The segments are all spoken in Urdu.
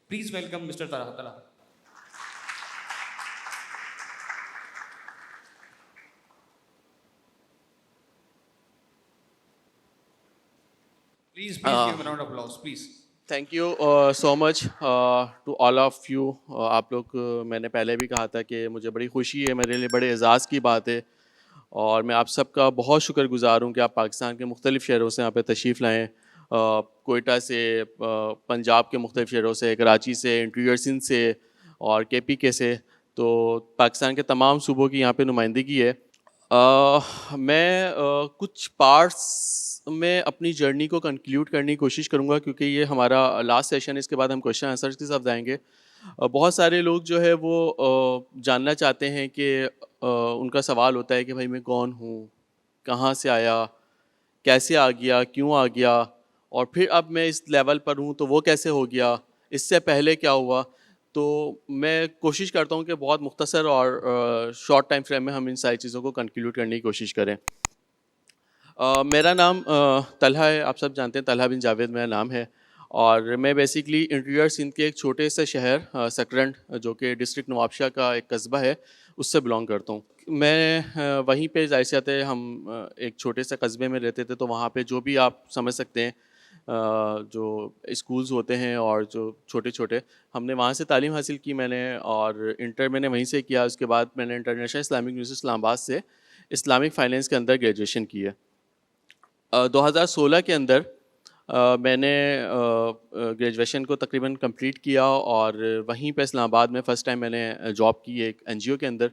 Please welcome Mr. Talha. Please give him a round of applause, please. Thank you so much to all of you. آپ لوگ میں نے پہلے بھی کہا تھا کہ مجھے بڑی خوشی ہے, میرے لیے بڑے اعزاز کی بات ہے, اور میں آپ سب کا بہت شکر گزار ہوں کہ آپ پاکستان کے مختلف شہروں سے یہاں پہ تشریف لائیں. کوئٹہ سے, پنجاب کے مختلف شہروں سے, کراچی سے, انٹیریئر سندھ سے, اور کے پی کے سے. تو پاکستان کے تمام صوبوں کی یہاں پہ نمائندگی ہے. میں کچھ پارٹس میں اپنی جرنی کو کنکلیوڈ کرنے کی کوشش کروں گا, کیونکہ یہ ہمارا لاسٹ سیشن ہے. اس کے بعد ہم کویشچن آنسرز کی طرف جائیں گے. بہت سارے لوگ جو ہے وہ جاننا چاہتے ہیں کہ ان کا سوال ہوتا ہے کہ بھائی میں کون ہوں, کہاں سے آیا, کیسے آ گیا, کیوں آ گیا, اور پھر اب میں اس لیول پر ہوں تو وہ کیسے ہو گیا, اس سے پہلے کیا ہوا. تو میں کوشش کرتا ہوں کہ بہت مختصر اور شارٹ ٹائم فریم میں ہم ان ساری چیزوں کو کنکلیوڈ کرنے کی کوشش کریں. میرا نام طلحہ ہے, آپ سب جانتے ہیں طلحہ بن جاوید میرا نام ہے, اور میں بیسیکلی انٹیریئر سندھ کے ایک چھوٹے سے شہر سکرنڈ, جو کہ ڈسٹرکٹ نوابشاہ کا ایک قصبہ ہے, اس سے بلانگ کرتا ہوں. میں وہیں پہ ظاہر سی بات ہے, ہم ایک چھوٹے سے قصبے میں رہتے تھے, تو وہاں پہ جو بھی آپ سمجھ سکتے ہیں جو اسکولز ہوتے ہیں اور جو چھوٹے چھوٹے, ہم نے وہاں سے تعلیم حاصل کی میں نے, اور انٹر میں نے وہیں سے کیا. اس کے بعد میں نے انٹرنیشنل اسلامک یونیورسٹی اسلام آباد سے اسلامک فائنینس کے اندر گریجویشن کی ہے. 2016 کے اندر میں نے گریجویشن کو تقریباً کمپلیٹ کیا, اور وہیں پہ اسلام آباد میں فرسٹ ٹائم میں نے جاب کی ایک این جی او کے اندر,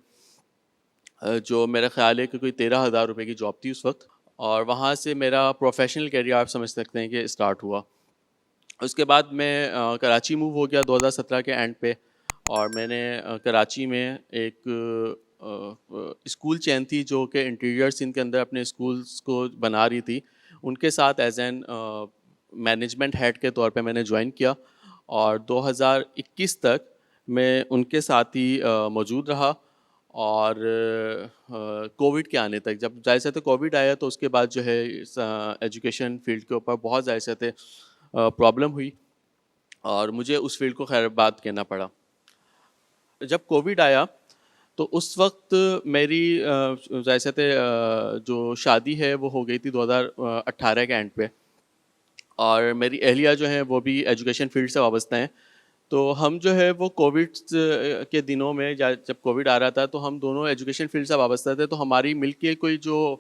جو میرا خیال ہے کہ کوئی 13,000 روپے کی جاب تھی اس وقت, اور وہاں سے میرا پروفیشنل کیریئر آپ سمجھ سکتے ہیں کہ اسٹارٹ ہوا. اس کے بعد میں کراچی موو ہو گیا 2017 کے اینڈ پہ, اور میں نے کراچی میں ایک اسکول چین تھی جو کہ انٹیریئر سندھ کے اندر اپنے اسکولس کو بنا رہی تھی, ان کے ساتھ ایز این مینجمنٹ ہیڈ کے طور پہ میں نے جوائن کیا, اور 2021 تک میں ان کے ساتھ ہی موجود رہا. اور کووڈ کے آنے تک, جب ظاہر سے کووڈ آیا تو اس کے بعد جو ہے ایجوکیشن فیلڈ کے اوپر بہت ظاہر سے پرابلم ہوئی, اور مجھے اس فیلڈ کو خیر بات کہنا پڑا. جب کووڈ آیا تو اس وقت میری ظاہر سے جو شادی ہے وہ ہو گئی تھی 2018 کے اینڈ پہ, اور میری اہلیہ جو ہیں وہ بھی ایجوکیشن فیلڈ سے وابستہ ہیں. تو ہم جو ہے وہ کووڈ کے دنوں میں جب کووڈ آ رہا تھا تو ہم دونوں ایجوکیشن فیلڈ سے وابستہ تھے, تو ہماری مل کے کوئی جو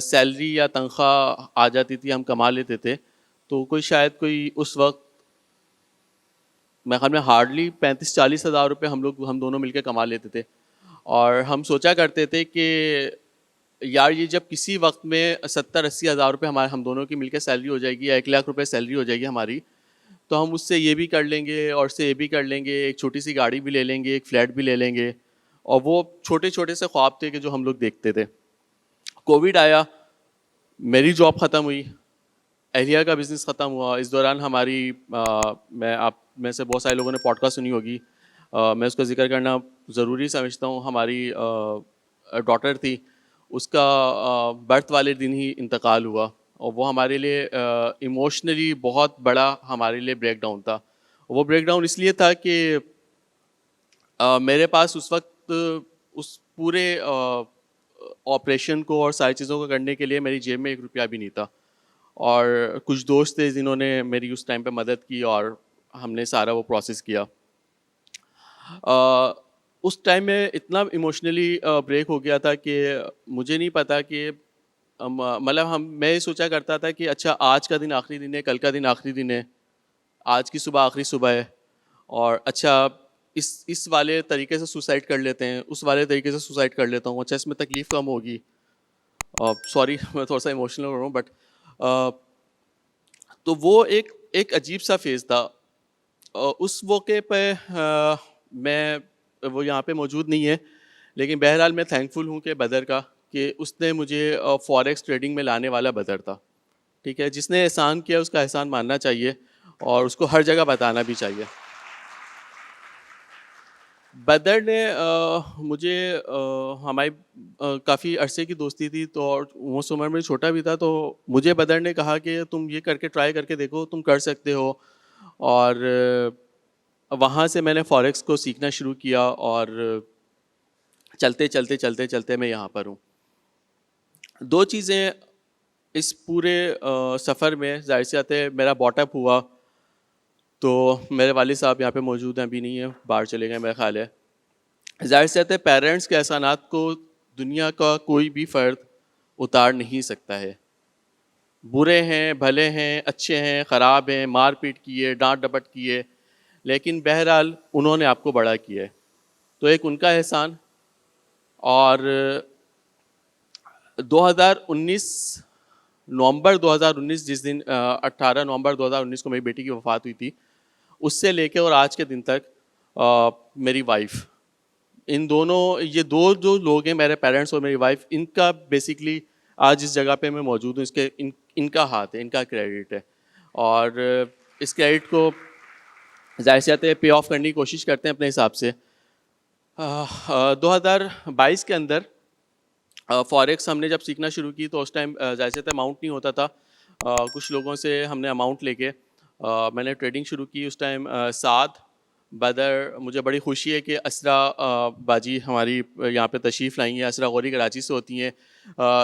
سیلری یا تنخواہ آ جاتی تھی ہم کما لیتے تھے, تو کوئی شاید کوئی اس وقت میرے خیال میں ہارڈلی 35-40 ہزار روپے ہم دونوں مل کے کما لیتے تھے. اور ہم سوچا کرتے تھے کہ یار یہ جب کسی وقت میں 70-80 ہزار روپے ہم دونوں کی مل کے سیلری ہو جائے گی, یا 1 لاکھ روپے سیلری ہو جائے گی ہماری, تو ہم اس سے یہ بھی کر لیں گے اور اس سے یہ بھی کر لیں گے, ایک چھوٹی سی گاڑی بھی لے لیں گے, ایک فلیٹ بھی لے لیں گے. اور وہ چھوٹے چھوٹے سے خواب تھے کہ جو ہم لوگ دیکھتے تھے. کووڈ آیا, میری جاب ختم ہوئی, اہلیہ کا بزنس ختم ہوا. اس دوران ہماری آپ میں سے بہت سارے لوگوں نے پوڈ کاسٹ سنی ہوگی, میں اس کا ذکر کرنا ضروری سمجھتا ہوں. ہماری ڈاٹر تھی, اس کا برتھ والے دن ہی انتقال ہوا, اور وہ ہمارے لیے ایموشنلی بہت بڑا ہمارے لیے بریک ڈاؤن تھا. وہ بریک ڈاؤن اس لیے تھا کہ میرے پاس اس وقت اس پورے آپریشن کو اور ساری چیزوں کو کرنے کے لیے میری جیب میں 1 روپیہ بھی نہیں تھا, اور کچھ دوست تھے جنہوں نے میری اس ٹائم پہ مدد کی, اور ہم نے سارا وہ پروسیس کیا. اس ٹائم میں اتنا ایموشنلی بریک ہو گیا تھا کہ مجھے نہیں پتا کہ مطلب میں یہ سوچا کرتا تھا کہ اچھا آج کا دن آخری دن ہے, کل کا دن آخری دن ہے, آج کی صبح آخری صبح ہے, اور اچھا اس والے طریقے سے سوسائڈ کر لیتے ہیں, اس والے طریقے سے سوسائڈ کر لیتا ہوں, اچھا اس میں تکلیف کم ہوگی. سوری میں تھوڑا سا ایموشنل ہو رہا ہوں, بٹ تو وہ ایک عجیب سا فیز تھا. اس موقع پہ میں وہ یہاں پہ موجود نہیں ہے, لیکن بہرحال میں تھینکفل ہوں کہ بدر کا, کہ اس نے مجھے فوریکس ٹریڈنگ میں لانے والا بدر تھا. ٹھیک ہے, جس نے احسان کیا اس کا احسان ماننا چاہیے, اور اس کو ہر جگہ بتانا بھی چاہیے. بدر نے مجھے ہماری کافی عرصے کی دوستی تھی, تو اور اس عمر میں چھوٹا بھی تھا, تو مجھے بدر نے کہا کہ تم یہ کر کے ٹرائی کر کے دیکھو, تم کر سکتے ہو. اور وہاں سے میں نے فوریکس کو سیکھنا شروع کیا اور چلتے میں یہاں پر ہوں. دو چیزیں اس پورے سفر میں ظاہر سی بات ہے میرا باٹ اپ ہوا. تو میرے والد صاحب یہاں پہ موجود ہیں, ابھی نہیں ہیں, باہر چلے گئے میرا خیال ہے. ظاہر سی بات ہے پیرنٹس کے احسانات کو دنیا کا کوئی بھی فرد اتار نہیں سکتا ہے. برے ہیں, بھلے ہیں, اچھے ہیں, خراب ہیں, مار پیٹ کیے, ڈانٹ ڈپٹ کیے, لیکن بہرحال انہوں نے آپ کو بڑا کیا ہے. تو ایک ان کا احسان. اور 2019 جس دن 18 نومبر 2019 کو میری بیٹی کی وفات ہوئی تھی, اس سے لے کے اور آج کے دن تک میری وائف, ان دونوں, یہ دو جو لوگ ہیں میرے پیرنٹس اور میری وائف, ان کا بیسکلی آج اس جگہ پہ میں موجود ہوں, اس کے ان کا ہاتھ ہے, ان کا کریڈٹ ہے. اور اس کریڈٹ کو ظاہر سی بات ہے پے آف کرنے کی کوشش کرتے ہیں اپنے حساب سے. 2022 کے اندر فوریکس ہم نے جب سیکھنا شروع کی تو اس ٹائم ظاہر سی بات ہے اماؤنٹ نہیں ہوتا تھا. کچھ لوگوں سے ہم نے اماؤنٹ لے کے میں نے ٹریڈنگ شروع کی. اس ٹائم سعد بدر, مجھے بڑی خوشی ہے کہ اسرا باجی ہماری یہاں پہ تشریف لائی ہیں. اسرا غوری کراچی سے ہوتی ہیں.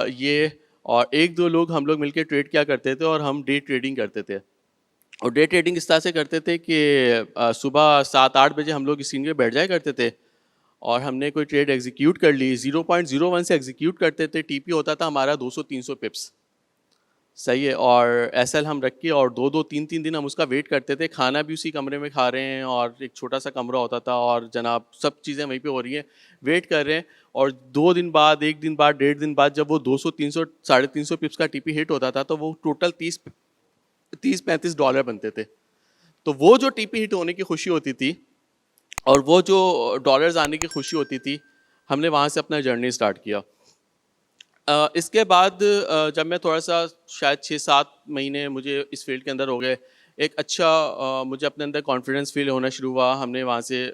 یہ اور ایک دو لوگ ہم لوگ مل کے ٹریڈ کیا کرتے تھے, اور ہم ڈے ٹریڈنگ کرتے تھے. اور ڈے ٹریڈنگ اس طرح سے کرتے تھے کہ صبح 7-8 بجے ہم لوگ اسکرین پہ بیٹھ جایا کرتے تھے, اور ہم نے کوئی ٹریڈ ایگزیکیوٹ کر لی, 0.01 سے ایگزیکیوٹ کرتے تھے. ٹی پی ہوتا تھا ہمارا 200-300 پپس, صحیح ہے. اور ایس ایل ہم رکھ کے اور 2-3 دن ہم اس کا ویٹ کرتے تھے. کھانا بھی اسی کمرے میں کھا رہے ہیں, اور ایک چھوٹا سا کمرہ ہوتا تھا, اور جناب سب چیزیں وہیں پہ ہو رہی ہیں, ویٹ کر رہے ہیں. اور 2 دن بعد, 1 دن بعد, 1.5 دن بعد جب وہ 200-300 350 پپس کا ٹی پی ہٹ ہوتا تھا تو وہ ٹوٹل $30-35 بنتے تھے. تو وہ جو ٹی پی ہٹ ہونے کی خوشی ہوتی تھی اور وہ جو ڈالرز آنے کی خوشی ہوتی تھی, ہم نے وہاں سے اپنا جرنی اسٹارٹ کیا. اس کے بعد جب میں تھوڑا سا شاید 6-7 مہینے مجھے اس فیلڈ کے اندر ہو گئے, ایک اچھا مجھے اپنے اندر کانفیڈنس فیل ہونا شروع ہوا. ہم نے وہاں سے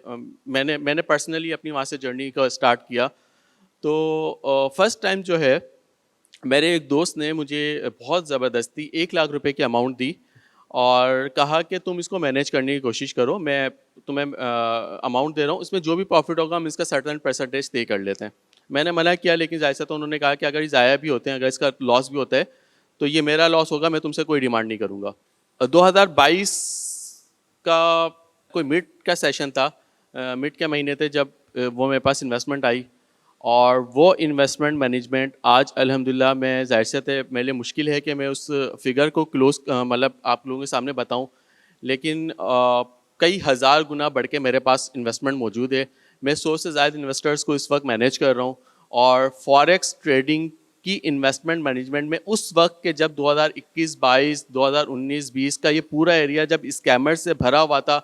میں نے پرسنلی اپنی وہاں سے جرنی کا اسٹارٹ کیا. تو فرسٹ ٹائم جو ہے میرے ایک دوست نے مجھے بہت زبردستی 1 لاکھ روپے کی اماؤنٹ دی اور کہا کہ تم اس کو مینیج کرنے کی کوشش کرو, میں تمہیں اماؤنٹ دے رہا ہوں, اس میں جو بھی پروفٹ ہوگا ہم اس کا سرٹن پرسنٹیج طے کر لیتے ہیں. میں نے منع کیا, لیکن ظاہر سے تو انہوں نے کہا کہ اگر یہ ضائع بھی ہوتے ہیں, اگر اس کا لاس بھی ہوتا ہے تو یہ میرا لاس ہوگا, میں تم سے کوئی ڈیمانڈ نہیں کروں گا. 2022 کا کوئی مڈ کا سیشن تھا, مڈ کے مہینے تھے جب وہ میرے پاس انویسٹمنٹ آئی, اور وہ انویسٹمنٹ مینجمنٹ آج الحمدللہ میں ظاہر سے میرے لیے مشکل ہے کہ میں اس فگر کو کلوز مطلب آپ لوگوں کے سامنے بتاؤں, لیکن کئی ہزار گنا بڑھ کے میرے پاس انویسٹمنٹ موجود ہے. میں 100 سے زائد انویسٹرز کو اس وقت مینیج کر رہا ہوں, اور فوریکس ٹریڈنگ کی انویسٹمنٹ مینجمنٹ میں اس وقت کے جب 2021-22 2019-20 کا یہ پورا ایریا جب اسکیمر سے بھرا ہوا تھا,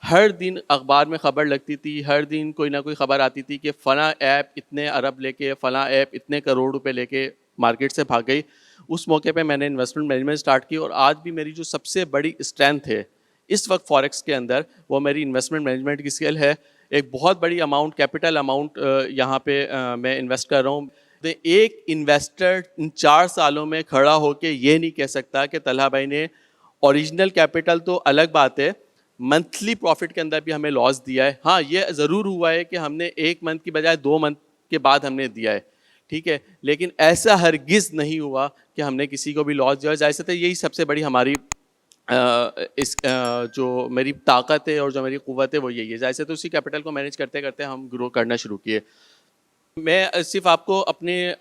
ہر دن اخبار میں خبر لگتی تھی, ہر دن کوئی نہ کوئی خبر آتی تھی کہ فلاں ایپ اتنے ارب لے کے, فلاں ایپ اتنے کروڑ روپے لے کے مارکیٹ سے بھاگ گئی. اس موقع پہ میں نے انویسٹمنٹ مینجمنٹ اسٹارٹ کی, اور آج بھی میری جو سب سے بڑی اسٹرینتھ ہے اس وقت فوریکس کے اندر وہ میری انویسٹمنٹ مینجمنٹ کی اسکل ہے. ایک بہت بڑی اماؤنٹ, کیپٹل اماؤنٹ یہاں پہ میں انویسٹ کر رہا ہوں. ایک انویسٹر ان 4 سالوں میں کھڑا ہو کے یہ نہیں کہہ سکتا کہ طلحہ بھائی نے اوریجنل کیپٹل تو الگ بات ہے, منتھلی پروفٹ کے اندر بھی ہمیں لاس دیا ہے. ہاں یہ ضرور ہوا ہے کہ ہم نے 1 منتھ کی بجائے 2 منتھ کے بعد ہم نے دیا ہے, ٹھیک ہے, لیکن ایسا ہرگز نہیں ہوا کہ ہم نے کسی کو بھی لاس دیا. ظاہر سے یہی سب سے بڑی ہماری اس جو میری طاقت ہے اور جو میری قوت ہے وہ یہی ہے. ظاہر سے تو اسی کیپٹل کو مینیج کرتے کرتے ہم گرو کرنا شروع کیے. میں صرف آپ کو اپنے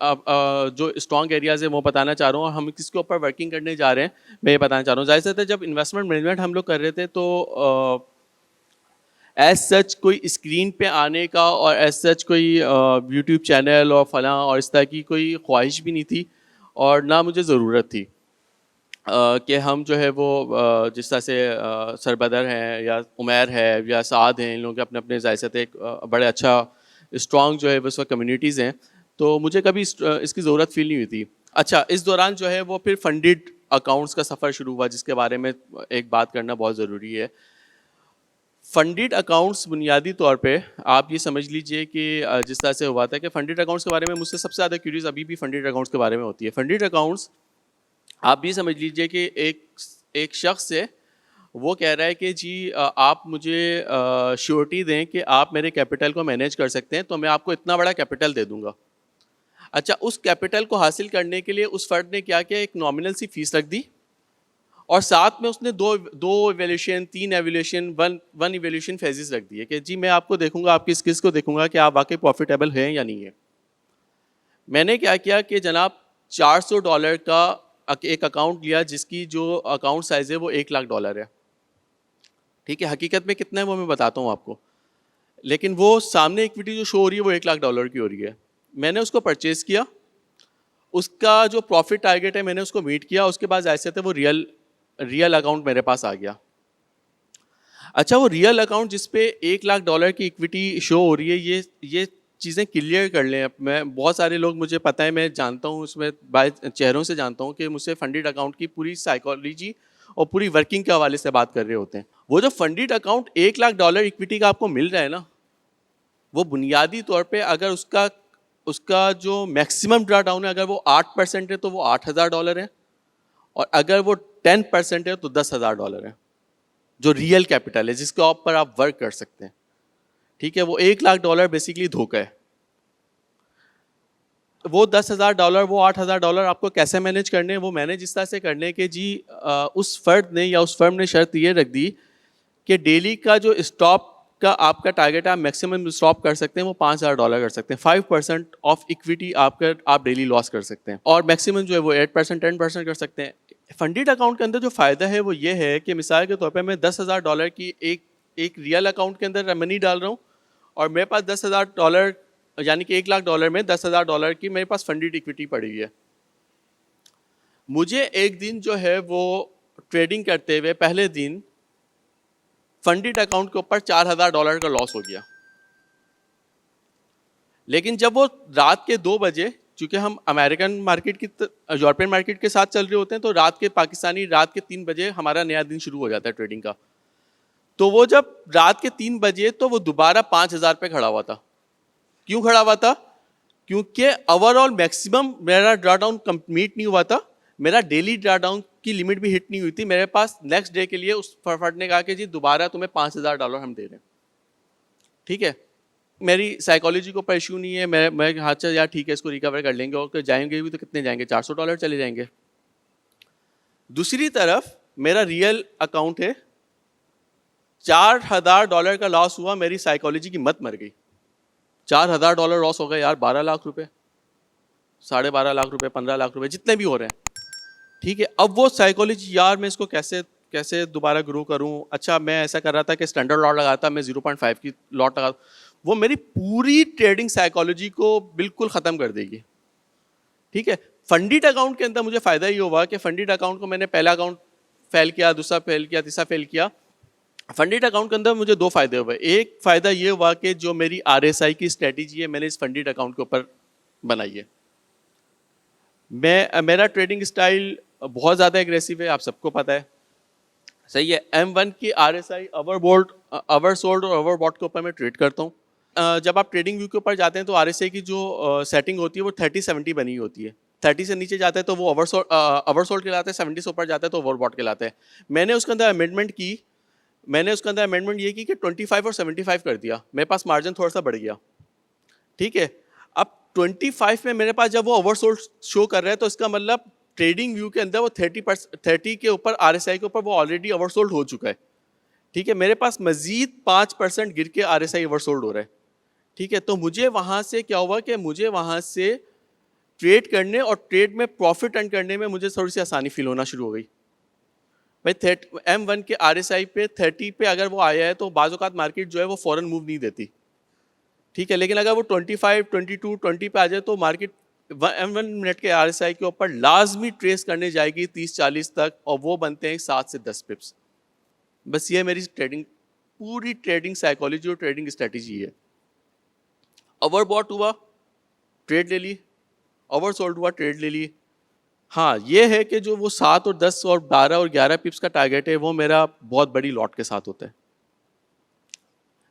جو اسٹرانگ ایریاز ہیں وہ بتانا چاہ رہا ہوں, اور ہم کس کے اوپر ورکنگ کرنے جا رہے ہیں میں یہ بتانا چاہ رہا ہوں. ظاہر سے جب انویسٹمنٹ مینجمنٹ ہم لوگ کر رہے تھے تو ایز سچ کوئی اسکرین پہ آنے کا اور ایز سچ کوئی یوٹیوب چینل اور فلاں اور اس طرح کی کوئی خواہش بھی نہیں تھی, اور نہ مجھے ضرورت تھی کہ ہم جو ہے وہ جس طرح سے سربدر ہیں یا عمیر ہے یا سعد ہیں, ان لوگوں کے اپنے اپنے ظاہر سے ایک بڑے اچھا اسٹرانگ جو ہے اس وقت کمیونٹیز ہیں, تو مجھے کبھی اس کی ضرورت فیل نہیں ہوئی تھی. اچھا, اس دوران جو ہے وہ پھر فنڈڈ اکاؤنٹس کا سفر شروع ہوا, جس کے بارے میں ایک بات کرنا بہت ضروری ہے. فنڈڈ اکاؤنٹس بنیادی طور پہ آپ یہ سمجھ لیجئے کہ جس طرح سے ہوا تھا کہ فنڈڈ اکاؤنٹس کے بارے میں مجھ سے سب سے زیادہ کیوریز ابھی بھی فنڈڈ اکاؤنٹس کے بارے میں ہوتی ہے. فنڈڈ اکاؤنٹس آپ یہ سمجھ لیجئے کہ ایک شخص سے وہ کہہ رہا ہے کہ جی آپ مجھے شیورٹی دیں کہ آپ میرے کیپٹل کو مینیج کر سکتے ہیں تو میں آپ کو اتنا بڑا کیپٹل دے دوں گا. اچھا, اس کیپٹل کو حاصل کرنے کے لیے اس فرد نے کیا کیا, ایک نامنل سی فیس رکھ دی اور ساتھ میں اس نے دو evaluation, 3 evaluation, one evaluation phases رکھ دیے کہ جی میں آپ کو دیکھوں گا, آپ کی اسکلس کو دیکھوں گا کہ آپ واقعی پروفیٹیبل ہیں یا نہیں ہے. میں نے کیا کیا کہ جناب $400 کا ایک اکاؤنٹ لیا جس کی جو اکاؤنٹ سائز ہے وہ $1,00,000 ہے. ٹھیک ہے, حقیقت میں کتنا ہے وہ میں بتاتا ہوں آپ کو, لیکن وہ سامنے ایکویٹی جو شو ہو رہی ہے وہ $1,00,000 کی ہو رہی ہے. میں نے اس کو پرچیز کیا, اس کا جو پروفٹ ٹارگیٹ ہے میں نے اس کو میٹ کیا, اس کے بعد ایسے تھے وہ ریئل اکاؤنٹ میرے پاس آ گیا. اچھا, وہ ریئل اکاؤنٹ جس پہ $1,00,000 کی ایکویٹی شو ہو رہی ہے, یہ چیزیں کلیئر کر لیں. میں بہت سارے لوگ مجھے پتہ ہے, میں جانتا ہوں, اس میں چہروں سے جانتا ہوں کہ مجھ سے فنڈیڈ اکاؤنٹ کی پوری سائیکالوجی اور پوری ورکنگ کے حوالے سے بات کر رہے ہوتے ہیں. وہ جو فنڈیڈ اکاؤنٹ $1,00,000 ایکویٹی کا آپ کو مل رہا ہے نا, وہ بنیادی طور پہ اگر اس کا جو میکسیمم ڈرا ڈاؤن ہے اگر وہ 8% ہے تو وہ $8,000 ہے, اور اگر وہ 10% ہے تو $10,000 ہے, جو ریئل کیپٹل ہے جس کے اوپر آپ ورک کر سکتے ہیں. ٹھیک ہے, وہ $1,00,000 بیسیکلی دھوکہ ہے. وہ $10,000, وہ $8,000 آپ کو کیسے مینیج کرنے ہیں, وہ مینیج اس طرح سے کرنے کہ جی اس فرد نے یا اس فرم نے شرط یہ رکھ دی کہ ڈیلی کا جو اسٹاپ کا آپ کا ٹارگیٹ ہے, آپ میکسیمم اسٹاپ کر سکتے ہیں وہ $5,000 کر سکتے ہیں. 5% آف ایکویٹی آپ ڈیلی لاس کر سکتے ہیں, اور میکسیمم جو ہے وہ 8% 10% کر سکتے ہیں. فنڈیڈ اکاؤنٹ کے اندر جو فائدہ ہے وہ یہ ہے کہ مثال کے طور پہ میں $10,000 کی ایک ریئل اکاؤنٹ کے اندر منی ڈال رہا ہوں, اور میرے پاس $10,000 یعنی کہ $1,00,000 میں $10,000 کی میرے پاس فنڈیڈ ایکویٹی پڑی ہوئی ہے. مجھے ایک دن جو ہے وہ ٹریڈنگ کرتے ہوئے پہلے دن فنڈیڈ اکاؤنٹ کے اوپر $4,000 کا لاس ہو گیا. لیکن جب وہ رات کے 2 بجے, چونکہ ہم امریکن مارکیٹ کی یورپین مارکیٹ کے ساتھ چل رہے ہوتے ہیں, تو پاکستانی رات کے 3 بجے ہمارا نیا دن شروع ہو جاتا ہے ٹریڈنگ کا. تو وہ جب رات کے 3 بجے تو وہ دوبارہ 5,000 پہ کھڑا ہوا تھا. کیوں کھڑا ہوا تھا؟ کیونکہ اوور آل میکسیمم میرا ڈرا ڈاؤن کمپلیٹ نہیں ہوا تھا, میرا ڈیلی ڈرا ڈاؤن کی لمٹ بھی ہٹ نہیں ہوئی تھی. میرے پاس نیکسٹ ڈے کے لیے اس فرد نے کہا کہ جی دوبارہ تمہیں $5,000 ہم دے رہے ہیں. ٹھیک ہے, میری سائیکالوجی کو اوپر ایشو نہیں ہے, میں اچھا یار ٹھیک ہے اس کو ریکور کر لیں گے, اور جائیں گے بھی تو کتنے جائیں گے, $400 چلے جائیں گے. دوسری طرف میرا ریئل اکاؤنٹ ہے, $4,000 کا لاس ہوا, میری سائیکالوجی کی مت مر گئی. $4,000 لاس ہو گئے یار, 12 لاکھ روپے, 12.5 لاکھ روپے, 15 لاکھ روپے, جتنے بھی ہو رہے ہیں. ٹھیک ہے, اب وہ سائیکالوجی یار میں اس کو کیسے دوبارہ گرو کروں. اچھا, میں ایسا کر رہا تھا کہ اسٹینڈرڈ لاٹ لگاتا, میں 0.5 کی لاٹ لگا, وہ میری پوری ٹریڈنگ سائیکالوجی کو بالکل ختم کر دے گی. ٹھیک ہے, فنڈیڈ اکاؤنٹ کے اندر مجھے فائدہ یہ ہوا کہ فنڈیڈ اکاؤنٹ کو میں نے پہلا اکاؤنٹ فیل کیا, دوسرا فیل کیا, تیسرا فیل کیا. فنڈیڈ اکاؤنٹ کے اندر مجھے 2 فائدے ہوئے. ایک فائدہ یہ ہوا کہ جو میری RSI کی اسٹریٹجی ہے میں نے اس فنڈیڈ اکاؤنٹ کے اوپر بنائی ہے. میرا ٹریڈنگ اسٹائل بہت زیادہ ایگریسو ہے, آپ سب کو پتہ ہے, صحیح ہے. M1 کی RSI اوور سولڈ اور اوور باٹ کے اوپر میں ٹریڈ کرتا ہوں. جب آپ ٹریڈنگ ویو کے اوپر جاتے ہیں تو RSI کی جو سیٹنگ ہوتی ہے وہ 30-70 بنی ہوتی ہے. 30 سے نیچے جاتا ہے تو وہ اوور سولڈ کہلاتا ہے, 70 سے اوپر جاتا ہے تو اوور باٹ کہلاتا ہے. میں نے اس کے اندر امینڈمنٹ یہ کی کہ 25 اور 75 کر دیا, میرے پاس مارجن تھوڑا سا بڑھ گیا. ٹھیک ہے, اب 25 میں میرے پاس جب وہ اوور سولڈ شو کر رہا ہے تو اس کا مطلب ٹریڈنگ ویو کے اندر وہ 30 کے اوپر RSI کے اوپر وہ آلریڈی اوور سولڈ ہو چکا ہے. ٹھیک ہے, میرے پاس مزید 5% گر کے RSI اوور سولڈ ہو رہا ہے. ٹھیک ہے, تو مجھے وہاں سے کیا ہوا کہ مجھے وہاں سے ٹریڈ کرنے اور ٹریڈ میں پروفٹ ارن کرنے میں مجھے تھوڑی سی آسانی فیل ہونا شروع ہو گئی. بھائی M1 کے RSI پہ 30 پہ اگر وہ آیا ہے تو بعض اوقات مارکیٹ جو ہے وہ فوراً موو نہیں دیتی. ٹھیک ہے, لیکن اگر وہ 25, 22, 20 پہ آ جائے تو مارکیٹ M1 منٹ کے RSI کے اوپر لازمی ٹریس کرنے جائے گی 30-40 تک, اور وہ بنتے ہیں 7 سے 10 پپس. بس یہ میری پوری ٹریڈنگ سائیکالوجی اور ٹریڈنگ اسٹریٹجی ہے. اوور باٹ ہوا, ٹریڈ لے لی, اوور سولڈ ہوا, ٹریڈ لے لی. ہاں, یہ ہے کہ جو وہ 7 اور 10 اور 12 اور 11 پپس کا ٹارگیٹ ہے وہ میرا بہت بڑی لاٹ کے ساتھ ہوتا ہے.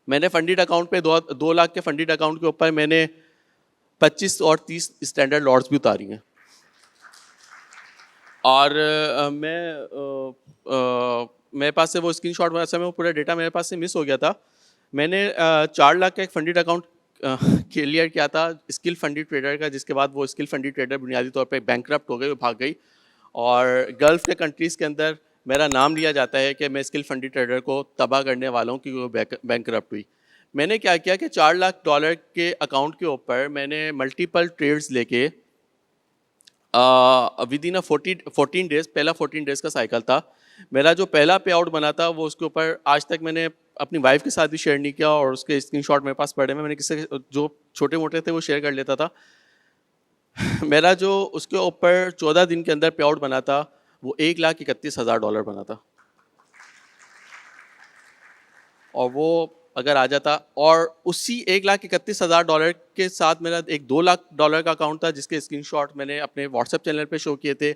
میں نے فنڈیڈ اکاؤنٹ پہ 2 لاکھ کے فنڈیڈ اکاؤنٹ کے اوپر میں نے 25 اور 30 اسٹینڈرڈ لاٹس بھی اتاری ہیں. اور میں میرے پاس سے وہ اسکرین شاٹ میں وہ پورا ڈیٹا میرے پاس سے مس ہو گیا تھا. میں نے 4 لاکھ کا ایک فنڈیڈ اکاؤنٹ کلیئر کیا تھا اسکل فنڈیڈ ٹریڈر کا, جس کے بعد وہ اسکل فنڈیڈ ٹریڈر بنیادی طور پہ بینکرپٹ ہو گئی, وہ بھاگ گئی. اور گلف کے کنٹریز کے اندر میرا نام لیا جاتا ہے کہ میں اسکل فنڈیڈ ٹریڈر کو تباہ کرنے والا ہوں, کیونکہ وہ بینکرپٹ ہوئی. میں نے کیا کیا کہ $4 لاکھ کے اکاؤنٹ کے اوپر میں نے ملٹیپل ٹریڈز لے کے ود ان 14 ڈیز, پہلا 14 ڈیز کا سائیکل تھا. میرا جو پہلا پے آؤٹ بنا تھا وہ اس کے اوپر آج تک میں نے اپنی وائف کے ساتھ بھی شیئر نہیں کیا, اور اس کے اسکرین شاٹ میرے پاس پڑے, میں نے کسی جو چھوٹے موٹے تھے وہ شیئر کر لیتا تھا. میرا جو اس کے اوپر 14 دن کے اندر پے آؤٹ بنا تھا وہ $1,31,000 بنا تھا. اور وہ اگر آ جاتا, اور اسی $1,31,000 کے ساتھ میرا ایک $2 لاکھ کا اکاؤنٹ تھا, جس کے اسکرین شاٹ میں نے اپنے واٹس ایپ چینل پہ شو کیے تھے.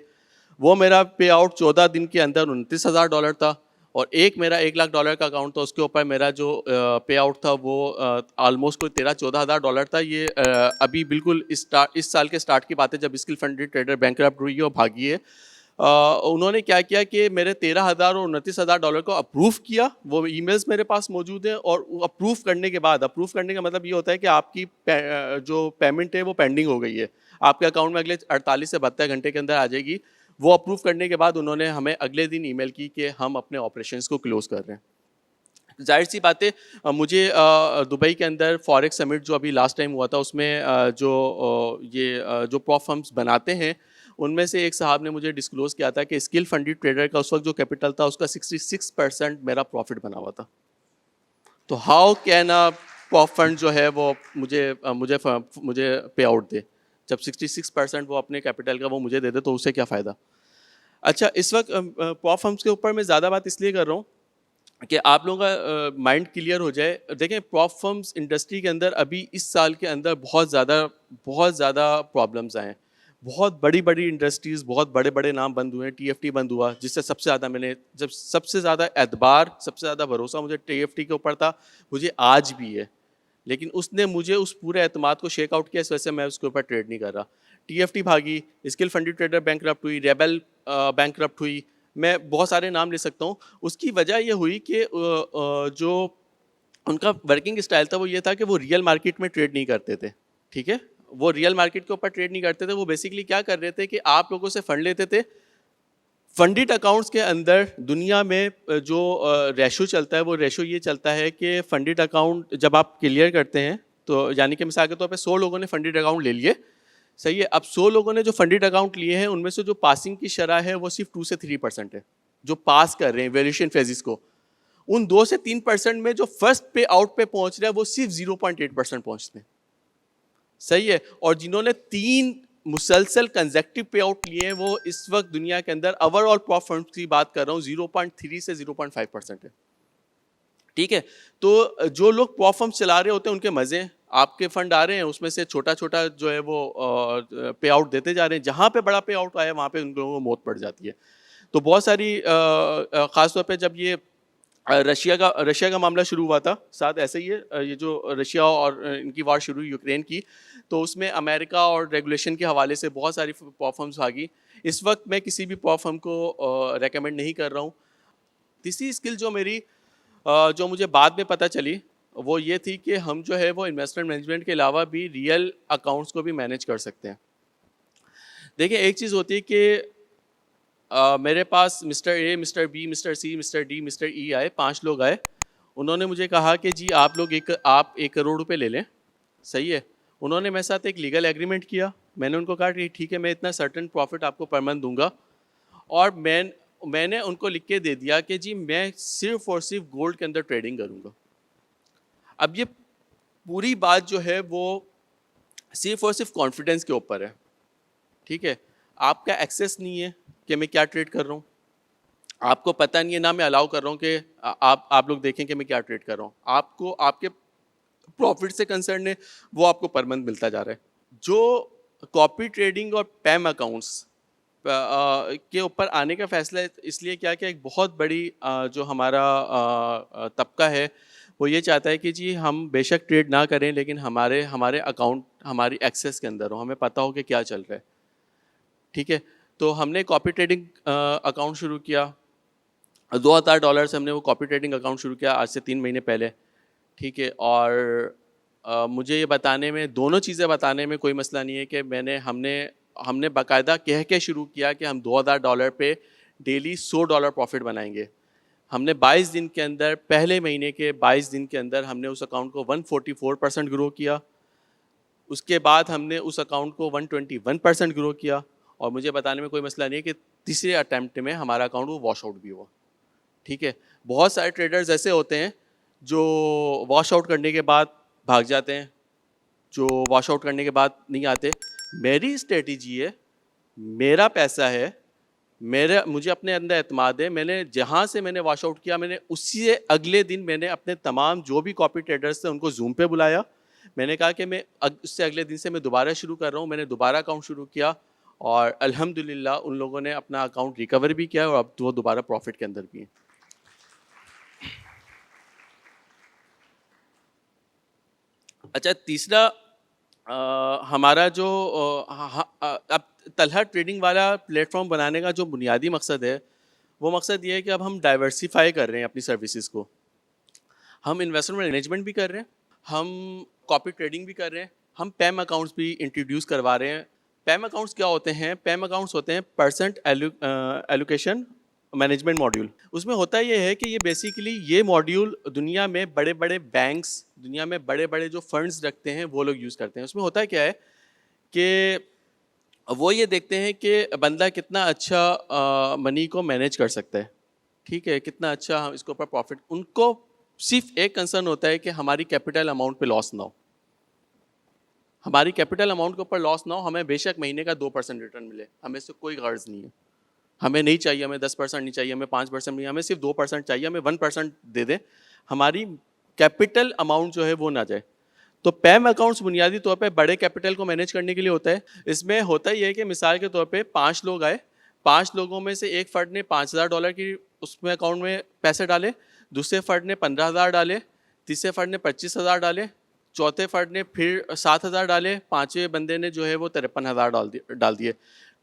وہ میرا پے آؤٹ 14 دن کے اندر $29,000 تھا. اور ایک میرا $1 لاکھ کا اکاؤنٹ تھا, اس کے اوپر میرا جو پے آؤٹ تھا وہ آلموسٹ کوئی $13,000-14,000 تھا. یہ ابھی بالکل اس سال کے اسٹارٹ کی بات ہے, جب اسکل فنڈیڈ ٹریڈر بینکرپٹ ہوئی ہے اور بھاگی ہے. انہوں نے کیا کیا کہ میرے $13,000 اور $29,000 کو اپروو کیا. وہ ای میلز میرے پاس موجود ہیں, اور اپروو کرنے کے بعد, اپروو کرنے کا مطلب یہ ہوتا ہے کہ آپ کی جو پیمنٹ ہے وہ پینڈنگ ہو گئی ہے, آپ کے اکاؤنٹ میں اگلے 48 سے 72 گھنٹے کے اندر آ جائے گی. وہ اپروو کرنے کے بعد انہوں نے ہمیں اگلے دن ای میل کی کہ ہم اپنے آپریشنس کو کلوز کر رہے ہیں. ظاہر سی بات ہے, مجھے دبئی کے اندر فوریکس سمٹ جو ابھی لاسٹ ٹائم ہوا تھا, اس میں جو پراپ فرمز بناتے ہیں ان میں سے ایک صاحب نے مجھے ڈسکلوز کیا تھا کہ اسکل فنڈیڈ ٹریڈر کا اس وقت جو کیپٹل تھا اس کا 66% میرا پروفٹ بنا ہوا تھا. تو ہاؤ کین پراپ فنڈ جو ہے وہ مجھے پے آؤٹ دے, جب 66% وہ اپنے کیپٹل کا وہ مجھے دے دے, تو اسے کیا فائدہ. اچھا, اس وقت پراپ فرمز کے اوپر میں زیادہ بات اس لیے کر رہا ہوں کہ آپ لوگوں کا مائنڈ کلیئر ہو جائے. دیکھیں, پراپ فرمز انڈسٹری کے اندر ابھی اس سال کے اندر بہت زیادہ پرابلمز آئے ہیں. بہت بڑی انڈسٹریز, بہت بڑے نام بند ہوئے ہیں. ٹی ایف ٹی بند ہوا, جس سے سب سے زیادہ اعتبار, سب سے زیادہ بھروسہ مجھے ٹی ایف ٹی کے اوپر تھا, مجھے آج بھی ہے. لیکن اس نے مجھے اس پورے اعتماد کو شیک آؤٹ کیا, اس وجہ سے میں اس کے اوپر ٹریڈ نہیں کر رہا. ٹی ایف ٹی بھاگی, اسکل فنڈیڈ ٹریڈر بینکرپٹ ہوئی, ریبل بینکرپٹ ہوئی, میں بہت سارے نام لے سکتا ہوں. اس کی وجہ یہ ہوئی کہ جو ان کا ورکنگ اسٹائل تھا وہ یہ تھا کہ وہ ریئل مارکیٹ میں ٹریڈ نہیں کرتے تھے. ٹھیک ہے, وہ ریئل مارکیٹ کے اوپر ٹریڈ نہیں کرتے تھے. وہ بیسکلی کیا کر رہے تھے کہ آپ لوگوں سے فنڈ لیتے تھے. فنڈیڈ اکاؤنٹس کے اندر دنیا میں جو ریشو چلتا ہے وہ ریشو یہ چلتا ہے کہ فنڈیڈ اکاؤنٹ جب آپ کلیئر کرتے ہیں, تو یعنی کہ مثال کے طور پہ 100 لوگوں نے فنڈیڈ اکاؤنٹ لے لیے, صحیح ہے. اب 100 لوگوں نے جو فنڈیڈ اکاؤنٹ لیے ہیں ان میں سے جو پاسنگ کی شرح ہے وہ صرف 2 سے 3% ہے, جو پاس کر رہے ہیں ویلیویشن فیزز کو. ان 2 سے 3% میں جو فرسٹ پے آؤٹ پہ پہنچ رہا ہے وہ صرف 0.8% پہنچتے ہیں, صحیح ہے. اور جنہوں نے 3 مسلسل کنزیکٹیو پے آؤٹ لیے ہیں وہ اس وقت دنیا کے اندر اوور آل پراپ فرمز کی بات کر رہا ہوں 0.3 سے 0.5% ہے. ٹھیک ہے, تو جو لوگ پراپ فرمز چلا رہے ہوتے ہیں ان کے مزے, آپ کے فنڈ آ رہے ہیں اس میں سے چھوٹا جو ہے وہ پے آؤٹ دیتے جا رہے ہیں. جہاں پہ بڑا پے آؤٹ آیا وہاں پہ ان لوگوں کو موت پڑ جاتی ہے. تو بہت ساری خاص طور پہ جب یہ رشیا کا معاملہ شروع ہوا تھا, ساتھ ایسے ہی ہے, یہ جو رشیا اور ان کی وار شروع ہوئی یوکرین کی, تو اس میں امریکہ اور ریگولیشن کے حوالے سے بہت ساری پراپ فرمز بھاگی. اس وقت میں کسی بھی پراپ فرم کو ریکمینڈ نہیں کر رہا ہوں. تیسری اسکل جو مجھے بعد میں پتہ چلی وہ یہ تھی کہ ہم جو ہے وہ انویسٹمنٹ مینجمنٹ کے علاوہ بھی ریئل اکاؤنٹس کو بھی مینیج کر سکتے ہیں. دیکھیں, ایک چیز ہوتی ہے کہ میرے پاس mister A, mister B, mister C, mister D, mister E آئے, 5 لوگ آئے. انہوں نے مجھے کہا کہ جی آپ لوگ 1 کروڑ روپے لے لیں, صحیح ہے. انہوں نے میرے ساتھ ایک لیگل ایگریمنٹ کیا. میں نے ان کو کہا کہ ٹھیک ہے میں اتنا سرٹن پروفٹ آپ کو پر منتھ دوں گا, اور میں نے ان کو لکھ کے دے دیا کہ جی میں صرف اور صرف گولڈ کے اندر ٹریڈنگ کروں گا. اب یہ پوری بات جو ہے وہ صرف اور صرف کانفیڈنس کے اوپر ہے. ٹھیک ہے, آپ کا ایکسیس نہیں ہے کہ میں کیا ٹریڈ کر رہا ہوں, آپ کو پتہ نہیں ہے, نہ میں الاؤ کر رہا ہوں کہ آپ لوگ دیکھیں کہ میں کیا ٹریڈ کر رہا ہوں. آپ کو آپ کے پروفٹ سے کنسرن ہے وہ آپ کو پر منتھ ملتا جا رہا ہے. جو کاپی ٹریڈنگ اور پیم اکاؤنٹس کے اوپر آنے کا فیصلہ اس لیے کیا کہ ایک بہت بڑی جو ہمارا طبقہ ہے وہ یہ چاہتا ہے کہ جی ہم بے شک ٹریڈ نہ کریں لیکن ہمارے اکاؤنٹ ہماری ایکسیس کے اندر ہو, ہمیں پتہ ہو کہ کیا چل رہا ہے. ٹھیک ہے, تو ہم نے کاپی ٹریڈنگ اکاؤنٹ شروع کیا. $2000 سے ہم نے وہ کاپی ٹریڈنگ اکاؤنٹ شروع کیا آج سے 3 مہینے پہلے. ٹھیک ہے, اور مجھے یہ بتانے میں, دونوں چیزیں بتانے میں کوئی مسئلہ نہیں ہے کہ ہم نے باقاعدہ کہہ کے شروع کیا کہ ہم $2000 پہ ڈیلی $100 پروفٹ بنائیں گے. ہم نے 22 دن کے اندر, پہلے مہینے کے 22 دن کے اندر ہم نے اس اکاؤنٹ کو 144% گرو کیا. اس کے بعد ہم نے اس اکاؤنٹ کو 121% گرو کیا, اور مجھے بتانے میں کوئی مسئلہ نہیں ہے کہ تیسرے اٹیمپٹ میں ہمارا اکاؤنٹ وہ واش آؤٹ بھی ہوا. ٹھیک ہے, بہت سارے ٹریڈرز ایسے ہوتے ہیں جو واش آؤٹ کرنے کے بعد بھاگ جاتے ہیں, جو واش آؤٹ کرنے کے بعد نہیں آتے. میری اسٹریٹجی ہے, میرا پیسہ ہے, مجھے اپنے اندر اعتماد ہے. میں نے جہاں سے میں نے واش آؤٹ کیا, میں نے اسی سے اگلے دن میں نے اپنے تمام جو بھی کاپی ٹریڈرز تھے ان کو زوم پہ بلایا. میں نے کہا کہ میں اس سے اگلے دن سے میں دوبارہ شروع کر رہا ہوں. میں نے دوبارہ اکاؤنٹ شروع کیا, اور الحمدللہ ان لوگوں نے اپنا اکاؤنٹ ریکور بھی کیا, اور اب وہ دوبارہ پروفٹ کے اندر بھی ہیں. اچھا, تیسرا ہمارا جو اب طلحہ ٹریڈنگ والا پلیٹ فارم بنانے کا جو بنیادی مقصد ہے, وہ مقصد یہ ہے کہ اب ہم ڈائیورسیفائی کر رہے ہیں اپنی سروسز کو. ہم انویسٹمنٹ مینجمنٹ بھی کر رہے ہیں, ہم کاپی ٹریڈنگ بھی کر رہے ہیں, ہم پیم اکاؤنٹس بھی انٹروڈیوس کروا رہے ہیں. پیم اکاؤنٹس کیا ہوتے ہیں؟ پیم اکاؤنٹس ہوتے ہیں پرسنٹ ایلوکیشن مینجمنٹ ماڈیول. اس میں ہوتا یہ ہے کہ یہ بیسیکلی یہ ماڈیول دنیا میں بڑے بڑے بینکس, دنیا میں بڑے بڑے جو فنڈز رکھتے ہیں وہ لوگ یوز کرتے ہیں. اس میں ہوتا کیا ہے کہ وہ یہ دیکھتے ہیں کہ بندہ کتنا اچھا منی کو مینیج کر سکتا ہے. ٹھیک ہے, کتنا اچھا اس کے اوپر پروفٹ. ان کو صرف ایک کنسرن ہوتا ہے کہ ہماری کیپٹل اماؤنٹ پہ لاس نہ ہو, ہماری کیپٹل اماؤنٹ کے اوپر لاس نہ ہو. ہمیں بے شک مہینے کا 2% ریٹرن ملے, ہمیں اس سے کوئی غرض نہیں ہے. ہمیں نہیں چاہیے, ہمیں 10% نہیں چاہیے, ہمیں 5% نہیں, ہمیں صرف 2% چاہیے, ہمیں 1% دے دیں, ہماری کیپٹل اماؤنٹ جو ہے وہ نہ جائے. تو پیم اکاؤنٹس بنیادی طور پہ بڑے کیپٹل کو مینیج کرنے کے لیے ہوتا ہے. اس میں ہوتا یہ ہے کہ مثال کے طور پہ 5 لوگ آئے, 5 لوگوں میں سے ایک فرد نے $5000 کی اس میں اکاؤنٹ میں پیسے ڈالے, دوسرے فرد نے 15000 ڈالے, تیسرے فرد نے 25000 ڈالے, چوتھے فرد نے پھر 7000 ڈالے, پانچویں بندے نے جو ہے وہ 53000 ڈال دیے.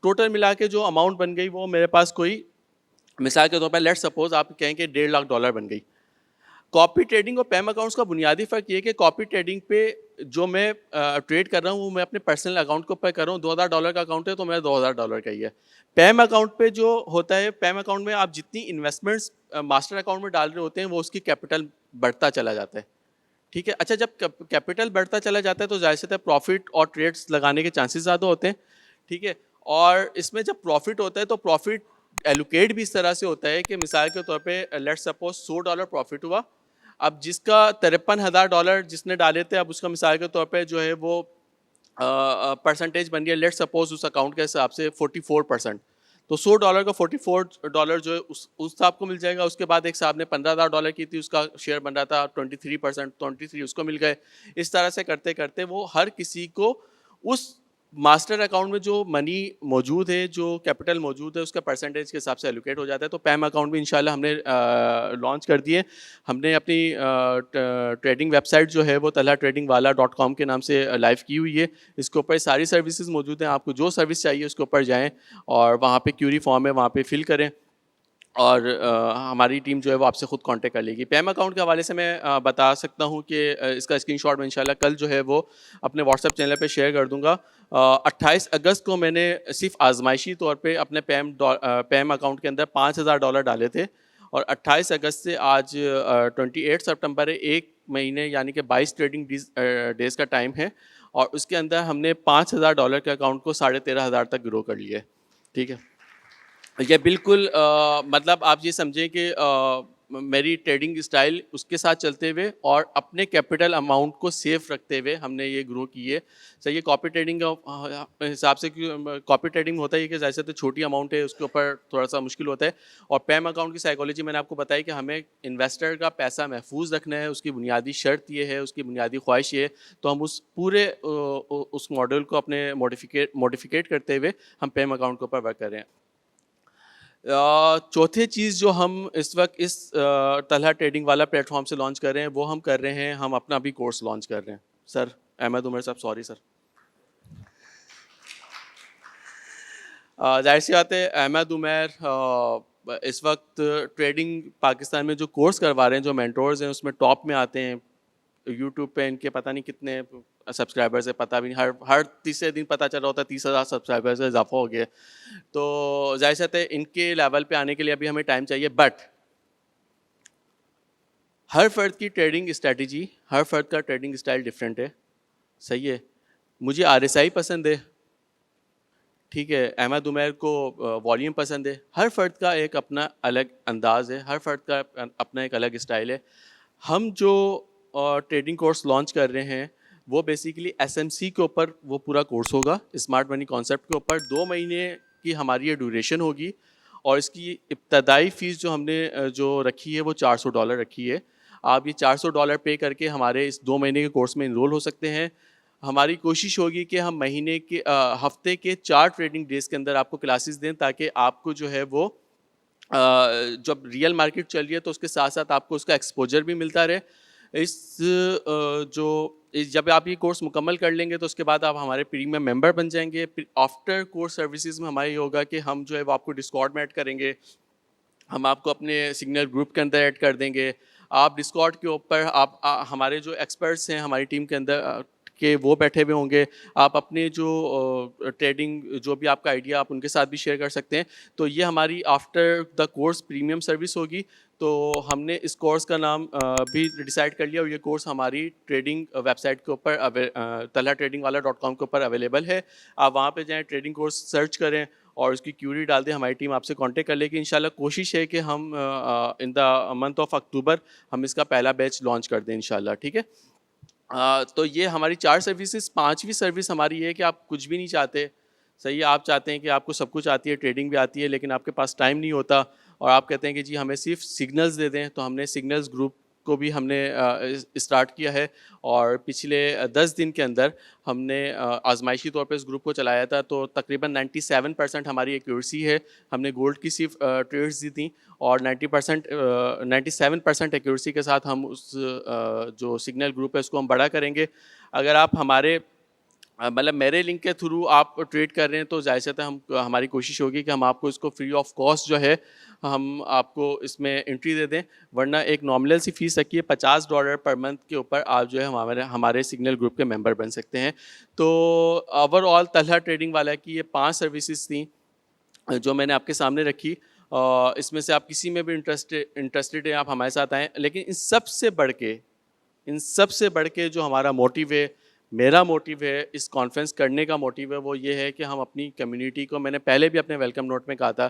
ٹوٹل ملا کے جو اماؤنٹ بن گئی وہ میرے پاس کوئی, مثال کے طور پر لیٹ سپوز آپ کہیں کہ $1.5 بن گئی. کاپی ٹریڈنگ اور پیم اکاؤنٹس کا بنیادی فرق یہ ہے کہ کاپی ٹریڈنگ پہ جو میں ٹریڈ کر رہا ہوں وہ میں اپنے پرسنل اکاؤنٹ کے اوپر کر رہا ہوں. $2000 کا اکاؤنٹ ہے تو میرا $2000 کا ہی ہے. پیم اکاؤنٹ پہ جو ہوتا ہے, پیم اکاؤنٹ میں آپ جتنی انویسٹمنٹس ماسٹر اکاؤنٹ میں ڈال رہے ہوتے ہیں وہ اس کی کیپٹل بڑھتا چلا جاتا ہے. ٹھیک ہے, اچھا جب کیپٹل بڑھتا چلا جاتا ہے تو ظاہر سی بات ہے پروفٹ اور ٹریڈس لگانے کے چانسز زیادہ ہوتے ہیں. ٹھیک ہے, اور اس میں جب پروفٹ ہوتا ہے تو پروفٹ ایلوکیٹ بھی اس طرح سے ہوتا ہے کہ مثال کے طور پہ لیٹ سپوز $100 پروفٹ ہوا, اب جس کا $53,000 جس نے ڈالے تھے, اب اس کا مثال کے طور پہ جو ہے وہ پرسنٹیج بن گیا لیٹ سپوز اس اکاؤنٹ کے حساب سے 44%. تو $100 کا $44 جو ہے اس صاحب کو مل جائے گا. اس کے بعد ایک صاحب نے $15,000 کی تھی, اس کا شیئر بن رہا تھا 23%, 23 اس کو مل گئے. اس طرح سے کرتے کرتے وہ ہر کسی کو اس ماسٹر اکاؤنٹ میں جو منی موجود ہے, جو کیپٹل موجود ہے, اس کا پرسنٹیج کے حساب سے ایلوکیٹ ہو جاتا ہے. تو پیم اکاؤنٹ بھی انشاءاللہ ہم نے لانچ کر دیے. ہم نے اپنی ٹریڈنگ ویب سائٹ جو ہے وہ talhaTradingwala.com کے نام سے لائیو کی ہوئی ہے. اس کے اوپر ساری سروسز موجود ہیں, آپ کو جو سروس چاہیے اس کے اوپر جائیں اور وہاں پہ کیوری فارم ہے, وہاں پہ فل کریں, اور ہماری ٹیم جو ہے وہ آپ سے خود کانٹیکٹ کر لے گی. پیم اکاؤنٹ کے حوالے سے میں بتا سکتا ہوں کہ اس کا اسکرین شاٹ میں انشاءاللہ کل جو ہے وہ اپنے واٹس ایپ چینل پہ شیئر کر دوں گا. 28 اگست کو میں نے صرف آزمائشی طور پہ اپنے پیم اکاؤنٹ کے اندر $5000 ڈالے تھے, اور 28 اگست سے آج 28 سپٹمبر ہے, 1 مہینے یعنی کہ 22 ٹریڈنگ ڈیز کا ٹائم ہے, اور اس کے اندر ہم نے $5000 کے اکاؤنٹ کو 13,500 تک گرو کر لیا ہے. ٹھیک ہے, یہ بالکل مطلب آپ یہ سمجھیں کہ میری ٹریڈنگ اسٹائل اس کے ساتھ چلتے ہوئے اور اپنے کیپٹل اماؤنٹ کو سیف رکھتے ہوئے ہم نے یہ گرو کی ہے. صحیح ہے, کاپی ٹریڈنگ کا حساب سے کاپی ٹریڈنگ ہوتا ہے کہ جیسے تو چھوٹی اماؤنٹ ہے اس کے اوپر تھوڑا سا مشکل ہوتا ہے, اور پیم اکاؤنٹ کی سائیکالوجی میں نے آپ کو بتائی کہ ہمیں انویسٹر کا پیسہ محفوظ رکھنا ہے, اس کی بنیادی شرط یہ ہے, اس کی بنیادی خواہش یہ ہے. تو ہم اس پورے اس ماڈل کو اپنے موڈیفیکیٹ کرتے ہوئے ہم پیم اکاؤنٹ کے اوپر ورک کر رہے ہیں. چوتھی چیز جو ہم اس وقت اس طلحہ ٹریڈنگ والا پلیٹ فارم سے لانچ کر رہے ہیں وہ ہم کر رہے ہیں, ہم اپنا بھی کورس لانچ کر رہے ہیں. سر احمد عمر صاحب, سوری سر. ظاہر سی بات ہے احمد عمر اس وقت ٹریڈنگ پاکستان میں جو کورس کروا رہے ہیں, جو مینٹورز ہیں, اس میں ٹاپ میں آتے ہیں. یوٹیوب پہ ان کے پتہ نہیں کتنے سبسکرائبرز ہے, پتہ بھی نہیں, ہر تیسرے دن پتہ چل رہا ہوتا ہے 30,000 سبسکرائبرز کا اضافہ ہو گیا. تو ظاہر سی بات ہے ان کے لیول پہ آنے کے لیے ابھی ہمیں ٹائم چاہیے. بٹ ہر فرد کی ٹریڈنگ اسٹریٹجی, ہر فرد کا ٹریڈنگ اسٹائل ڈفرینٹ ہے. صحیح ہے. مجھے RSI پسند ہے, ٹھیک ہے, احمد عمیر کو والیوم پسند ہے. ہر فرد کا ایک اپنا الگ انداز ہے, ہر فرد کا اپنا ایک الگ اسٹائل ہے. ہم جو ٹریڈنگ کورس لانچ کر رہے ہیں وہ بیسیکلی SMC کے اوپر وہ پورا کورس ہوگا, اسمارٹ منی کانسیپٹ کے اوپر. 2 مہینے کی ہماری یہ ڈیوریشن ہوگی, اور اس کی ابتدائی فیس جو ہم نے جو رکھی ہے وہ $400 رکھی ہے. آپ یہ $400 پے کر کے ہمارے اس 2 مہینے کے کورس میں انرول ہو سکتے ہیں. ہماری کوشش ہوگی کہ ہم مہینے کے ہفتے کے 4 ٹریڈنگ ڈیز کے اندر آپ کو کلاسز دیں, تاکہ آپ کو جو ہے وہ جب ریئل مارکیٹ چل رہی ہے تو اس کے ساتھ ساتھ آپ کو اس کا ایکسپوجر بھی ملتا رہے. جب آپ یہ کورس مکمل کر لیں گے تو اس کے بعد آپ ہمارے پریمیم ممبر بن جائیں گے. پھر آفٹر کورس سروسز میں ہمارا یہ ہوگا کہ ہم جو ہے وہ آپ کو ڈسکارڈ میں ایڈ کریں گے, ہم آپ کو اپنے سگنل گروپ کے اندر ایڈ کر دیں گے. آپ ڈسکارڈ کے اوپر آپ ہمارے جو ایکسپرٹس ہیں ہماری ٹیم کے اندر کہ وہ بیٹھے ہوئے ہوں گے. آپ اپنے جو ٹریڈنگ جو بھی آپ کا آئیڈیا آپ ان کے ساتھ بھی شیئر کر سکتے ہیں. تو یہ ہماری after the course premium service ہوگی. تو ہم نے اس کورس کا نام بھی ڈیسائیڈ کر لیا, اور یہ کورس ہماری ٹریڈنگ ویب سائٹ کے اوپر talhatradingwala.com کے اوپر اویلیبل ہے. آپ وہاں پہ جائیں, ٹریڈنگ کورس سرچ کریں اور اس کی کیوری ڈال دیں. ہماری ٹیم آپ سے کانٹیکٹ کر لے گی. انشاءاللہ کوشش ہے کہ ہم ان دا منتھ آف اکتوبر ہم اس کا پہلا بیچ لانچ کر دیں انشاءاللہ, ٹھیک ہے. تو یہ ہماری 4 سروسز. 5ویں سروس ہماری یہ ہے کہ آپ کچھ بھی نہیں چاہتے, صحیح ہے, آپ چاہتے ہیں کہ آپ کو سب کچھ آتی ہے, ٹریڈنگ بھی آتی ہے, لیکن آپ کے پاس ٹائم نہیں ہوتا, اور آپ کہتے ہیں کہ جی ہمیں صرف سگنلز دے دیں. تو ہم نے سگنلز گروپ کو بھی ہم نے اسٹارٹ کیا ہے, اور پچھلے 10 دن کے اندر ہم نے آزمائشی طور پہ اس گروپ کو چلایا تھا. تو تقریباً 97% ہماری ایکیورسی ہے. ہم نے گولڈ کی صرف ٹریڈز دی تھیں, اور 97% ایکیورسی کے ساتھ ہم اس جو سگنل گروپ ہے اس کو ہم بڑا کریں گے. اگر آپ ہمارے مطلب میرے لنک کے تھرو آپ ٹریڈ کر رہے ہیں تو ظاہر سی ہماری کوشش ہوگی کہ ہم آپ کو اس کو فری آف کاسٹ جو ہے ہم آپ کو اس میں انٹری دے دیں. ورنہ ایک نامنل سی فیس رکھیے, $50 پر منتھ کے اوپر آپ جو ہے ہمارے سگنل گروپ کے ممبر بن سکتے ہیں. تو اوور آل طلحہ ٹریڈنگ والا کی یہ 5 سروسز تھیں جو میں نے آپ کے سامنے رکھی. اس میں سے آپ کسی میں بھی انٹرسٹڈ ہیں آپ ہمارے ساتھ آئیں. لیکن ان سب سے بڑھ کے جو ہمارا موٹیو ہے, میرا موٹیو ہے, اس کانفرنس کرنے کا موٹیو ہے, وہ یہ ہے کہ ہم اپنی کمیونٹی کو, میں نے پہلے بھی اپنے ویلکم نوٹ میں کہا تھا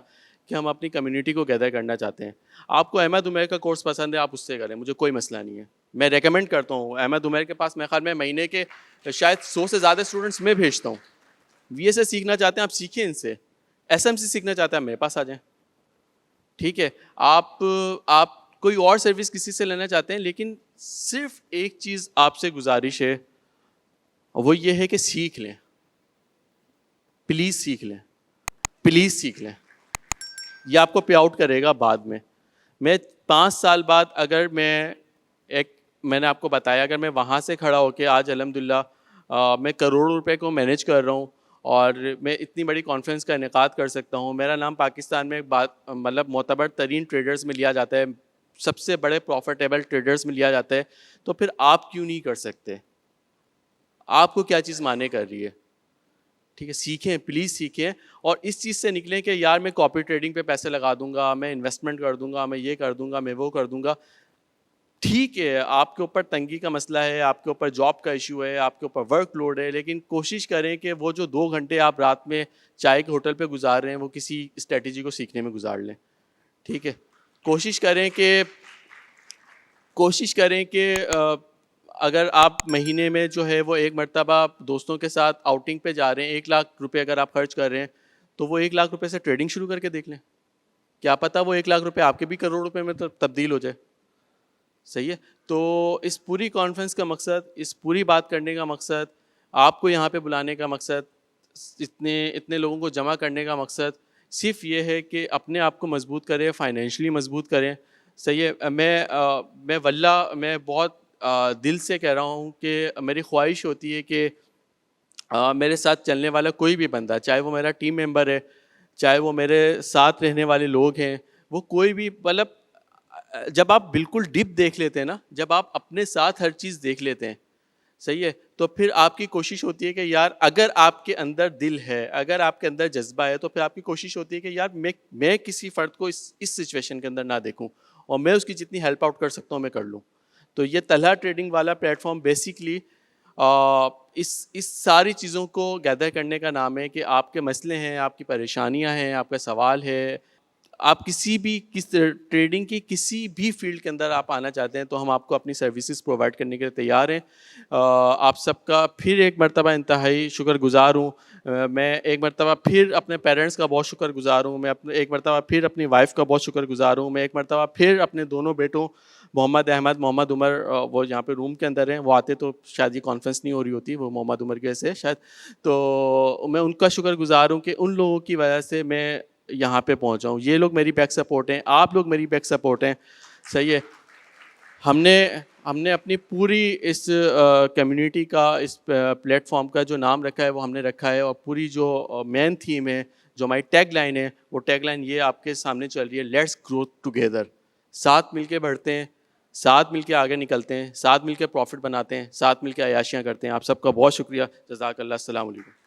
کہ ہم اپنی کمیونٹی کو گیدر کرنا چاہتے ہیں. آپ کو احمد عمیر کا کورس پسند ہے, آپ اس سے کریں, مجھے کوئی مسئلہ نہیں ہے. میں ریکمینڈ کرتا ہوں احمد عمیر کے پاس. میرے خیال میں مہینے کے شاید 100 سے زیادہ اسٹوڈنٹس میں بھیجتا ہوں. VSA سیکھنا چاہتے ہیں آپ سیکھیں ان سے, SMC سیکھنا چاہتے ہیں میرے پاس آ جائیں, ٹھیک ہے. آپ کوئی اور سروس کسی سے لینا چاہتے ہیں, لیکن صرف ایک چیز آپ سے گزارش ہے, وہ یہ ہے کہ سیکھ لیں, پلیز سیکھ لیں, پلیز سیکھ لیں. یہ آپ کو پے آؤٹ کرے گا بعد میں. میں 5 سال بعد اگر میں نے آپ کو بتایا, اگر میں وہاں سے کھڑا ہو کے آج الحمدللہ میں کروڑوں روپے کو مینیج کر رہا ہوں, اور میں اتنی بڑی کانفرنس کا انعقاد کر سکتا ہوں, میرا نام پاکستان میں مطلب معتبر ترین ٹریڈرز میں لیا جاتا ہے, سب سے بڑے پروفیٹیبل ٹریڈرز میں لیا جاتا ہے, تو پھر آپ کیوں نہیں کر سکتے؟ آپ کو کیا چیز مانے کر رہی ہے؟ ٹھیک ہے, سیکھیں, پلیز سیکھیں, اور اس چیز سے نکلیں کہ یار میں کاپی ٹریڈنگ پہ پیسے لگا دوں گا, میں انویسٹمنٹ کر دوں گا, میں یہ کر دوں گا, میں وہ کر دوں گا. ٹھیک ہے, آپ کے اوپر تنگی کا مسئلہ ہے, آپ کے اوپر جاب کا ایشو ہے, آپ کے اوپر ورک لوڈ ہے, لیکن کوشش کریں کہ وہ جو 2 گھنٹے آپ رات میں چائے کے ہوٹل پہ گزار رہے ہیں وہ کسی اسٹریٹجی کو سیکھنے میں گزار لیں. ٹھیک ہے, کوشش کریں کہ اگر آپ مہینے میں جو ہے وہ ایک مرتبہ دوستوں کے ساتھ آؤٹنگ پہ جا رہے ہیں, 1 لاکھ روپے اگر آپ خرچ کر رہے ہیں, تو وہ 1 لاکھ روپے سے ٹریڈنگ شروع کر کے دیکھ لیں. کیا پتہ وہ 1 لاکھ روپے آپ کے بھی کروڑ روپے میں تبدیل ہو جائے. صحیح ہے. تو اس پوری کانفرنس کا مقصد, اس پوری بات کرنے کا مقصد, آپ کو یہاں پہ بلانے کا مقصد, اتنے لوگوں کو جمع کرنے کا مقصد صرف یہ ہے کہ اپنے آپ کو مضبوط کریں, فائنینشلی مضبوط کریں. صحیح ہے. میں واللہ میں بہت دل سے کہہ رہا ہوں کہ میری خواہش ہوتی ہے کہ میرے ساتھ چلنے والا کوئی بھی بندہ, چاہے وہ میرا ٹیم ممبر ہے, چاہے وہ میرے ساتھ رہنے والے لوگ ہیں, وہ کوئی بھی مطلب جب آپ بالکل ڈپ دیکھ لیتے ہیں نا, جب آپ اپنے ساتھ ہر چیز دیکھ لیتے ہیں, صحیح ہے, تو پھر آپ کی کوشش ہوتی ہے کہ یار اگر آپ کے اندر دل ہے, اگر آپ کے اندر جذبہ ہے, تو پھر آپ کی کوشش ہوتی ہے کہ یار میں کسی فرد کو اس سچویشن کے اندر نہ دیکھوں, اور میں اس کی جتنی ہیلپ آؤٹ کر سکتا ہوں میں کر لوں. تو یہ طلحہ ٹریڈنگ والا پلیٹ فارم بیسیکلی اس ساری چیزوں کو گیدر کرنے کا نام ہے کہ آپ کے مسئلے ہیں, آپ کی پریشانیاں ہیں, آپ کا سوال ہے, آپ کسی بھی ٹریڈنگ کی کسی بھی فیلڈ کے اندر آپ آنا چاہتے ہیں تو ہم آپ کو اپنی سروسز پرووائڈ کرنے کے لیے تیار ہیں. آپ سب کا پھر ایک مرتبہ انتہائی شکر گزار ہوں. میں ایک مرتبہ پھر اپنے پیرنٹس کا بہت شکر گزار ہوں. میں ایک مرتبہ پھر اپنی وائف کا بہت شکر گزار ہوں. میں ایک مرتبہ پھر اپنے دونوں بیٹوں محمد احمد, محمد عمر, وہ یہاں پہ روم کے اندر ہیں, وہ آتے تو شاید یہ کانفرنس نہیں ہو رہی ہوتی, وہ محمد عمر کی وجہ سے شاید, تو میں ان کا شکر گزار ہوں کہ ان لوگوں کی وجہ سے میں یہاں پہ پہنچا ہوں. یہ لوگ میری بیک سپورٹ ہیں, آپ لوگ میری بیک سپورٹ ہیں, صحیح ہے. ہم نے اپنی پوری اس کمیونٹی کا, اس پلیٹ فارم کا جو نام رکھا ہے وہ ہم نے رکھا ہے, اور پوری جو مین تھیم ہے, جو ہماری ٹیگ لائن ہے, وہ ٹیگ لائن یہ آپ کے سامنے چل رہی ہے, لیٹس گرو ٹوگیدر. ساتھ مل کے بڑھتے ہیں, ساتھ مل کے آگے نکلتے ہیں, ساتھ مل کے پروفٹ بناتے ہیں, ساتھ مل کے عیاشیاں کرتے ہیں. آپ سب کا بہت شکریہ, جزاک اللہ, السلام علیکم.